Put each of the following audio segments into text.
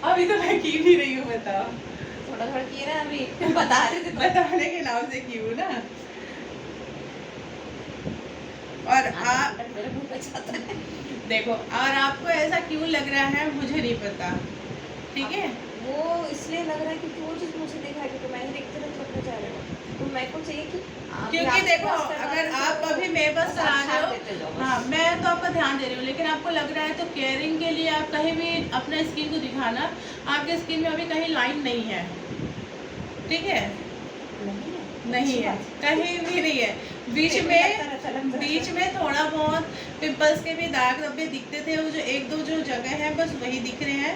अभी तो मैं की भी रही हूँ, बताओ। थोड़ा थोड़ा किए ना अभी, बता रहे थे बताने के नाम से की हूँ ना। और आप मेरे मुंह पे जाता है। देखो, और आपको ऐसा क्यों लग रहा है मुझे नहीं पता, ठीक है। वो इसलिए लग रहा है क्योंकि वो चीज़ मुझे दिख रहा है, क्योंकि मैं ही देखते रहती हूँ अपने चेहरे को, तो मेरे को चाहिए कि क्योंकि देखो, अगर आप अभी मेरे पास करा रहे हो, हाँ मैं तो आपका ध्यान दे रही हूँ, लेकिन आपको लग रहा है तो केयरिंग के लिए आप कहीं भी अपना स्किन को दिखाना, आपके स्किन में अभी कहीं लाइन नहीं है, ठीक है। नहीं है, कहीं भी नहीं है। बीच में थोड़ा बहुत पिंपल्स के भी दाग धब्बे दिखते थे, वो जो एक दो जो जगह है बस वही दिख रहे हैं,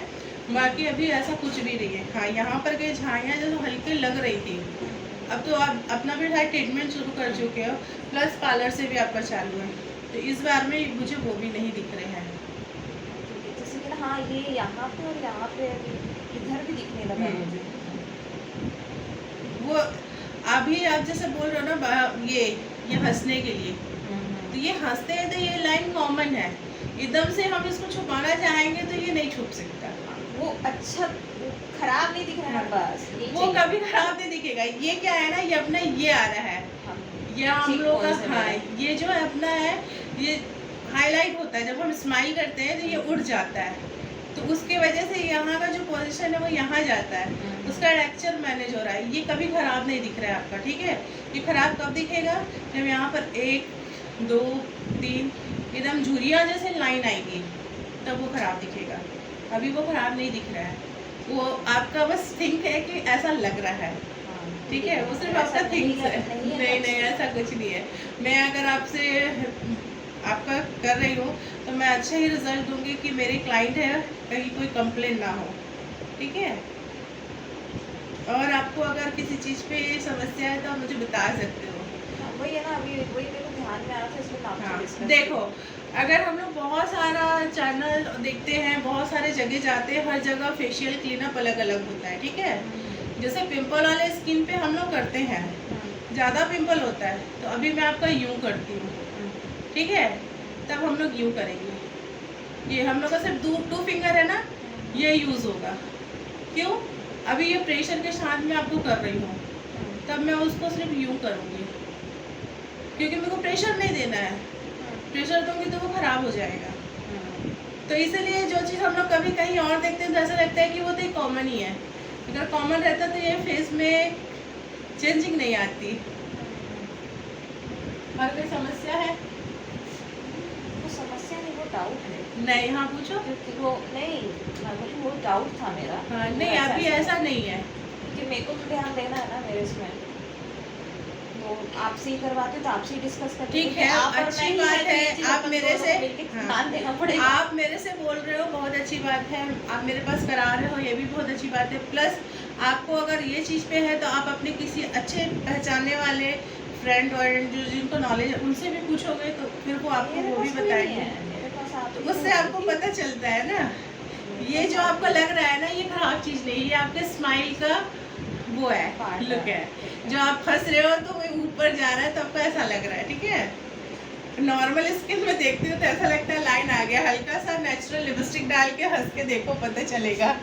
बाकी अभी ऐसा कुछ भी नहीं है। हाँ, यहाँ पर कई झाइयाँ जो हल्की लग रही थी, अब तो आप अपना भी शायद ट्रीटमेंट शुरू कर चुके हो, प्लस पार्लर से भी आपका चालू है, तो इस बार में मुझे वो भी नहीं दिख रहे हैं। जैसे कि हाँ ये यहाँ पे और यहाँ पे इधर भी दिखने लगा मुझे। वो अभी आप जैसे बोल रहे हो ना, ये हंसने के लिए, तो ये हंसते हैं तो ये लाइन कॉमन है, एकदम से हम इसको छुपाना चाहेंगे तो ये नहीं छुप सकता। वो अच्छा खराब नहीं दिख रहा है, बस वो कभी खराब नहीं दिखेगा। ये क्या है ना, ये अपना ये आ रहा है, ये हम लोग का, हाँ ये जो है अपना है, ये हाईलाइट होता है जब हम स्माइल करते हैं तो ये उड़ जाता है, तो उसके वजह से यहाँ का जो पोजीशन है वो यहाँ जाता है, उसका टेक्सचर मैनेज हो रहा है। ये कभी खराब नहीं दिख रहा है आपका, ठीक है। ये खराब कब दिखेगा, जब यहाँ पर 1 2 3 एकदम झुरियाँ जैसे लाइन आएगी, तब वो खराब दिखेगा। अभी वो खराब नहीं दिख रहा है, वो आपका बस थिंक है कि ऐसा लग रहा है, ठीक है। वो सिर्फ आपका थिंक है, नहीं ऐसा कुछ नहीं है। मैं अगर आपसे आपका कर रही हूँ तो मैं अच्छा ही रिजल्ट दूंगी कि मेरे क्लाइंट है, कहीं कोई कंप्लेन ना हो, ठीक है। और आपको अगर किसी चीज़ पे समस्या है तो आप मुझे बता सकते हो। वही है ना, अभी वही मेरे को ध्यान में आ रहा था, इसलिए काम हाँ, डिस्कस। देखो, अगर हम लोग बहुत सारा चैनल देखते हैं, बहुत सारे जगह जाते हैं, हर जगह फेशियल क्लीनअप अलग अलग होता है, ठीक है। जैसे पिंपल वाले स्किन पे हम लोग करते हैं, ज़्यादा पिंपल होता है तो अभी मैं आपका यूँ करती हूँ, ठीक है, तब हम लोग यूँ करेंगे। ये हम लोग का सिर्फ 2 फिंगर है ना, ये यूज़ होगा। क्यों, अभी ये प्रेशर के साथ में आपको कर रही हूँ, तब मैं उसको सिर्फ यूँ करूँगी, क्योंकि मेरे को प्रेशर नहीं देना है। प्रेशर दूंगी तो वो खराब हो जाएगा। तो इसलिए जो चीज़ हम लोग कभी कहीं और देखते हैं तो ऐसा लगता है कि वो तो एक कॉमन ही है, अगर कॉमन रहता तो ये फेस में चेंजिंग नहीं आती। और कोई समस्या है? वो समस्या नहीं, वो डाउट है। नहीं, हाँ पूछो। क्योंकि वो नहीं, मुझे वो डाउट था मेरा। हाँ नहीं, अभी ऐसा नहीं है, क्योंकि मेरे को तो ध्यान देना है ना मेरे इसमें, तो आपसे ही करवाते तो आपसे ही डिस्कस करते। ठीक है, अच्छी बात है। आप मेरे से ध्यान देना पड़ेगा। आप मेरे से बोल रहे हो, बहुत अच्छी बात है। आप मेरे पास करा रहे हो, ये भी बहुत अच्छी बात है। प्लस आपको अगर ये चीज़ पे है तो आप अपने किसी अच्छे पहचानने वाले फ्रेंड और जो जिनको नॉलेज है उनसे भी पूछोगे तो फिर वो आपको वो भी बताएंगे, तो उससे आपको पता चलता है ना। ये जो आपको लग रहा है ना, ये खराब चीज़ नहीं, ये आपके स्माइल का वो है, लुक है। जो आप हंस रहे हो तो वो ऊपर जा रहा है तो आपको ऐसा लग रहा है, ठीक है। नॉर्मल स्किन में देखते हो तो ऐसा लगता है लाइन आ गया, हल्का सा नेचुरल लिपस्टिक डाल के हंस के देखो, पता चलेगा।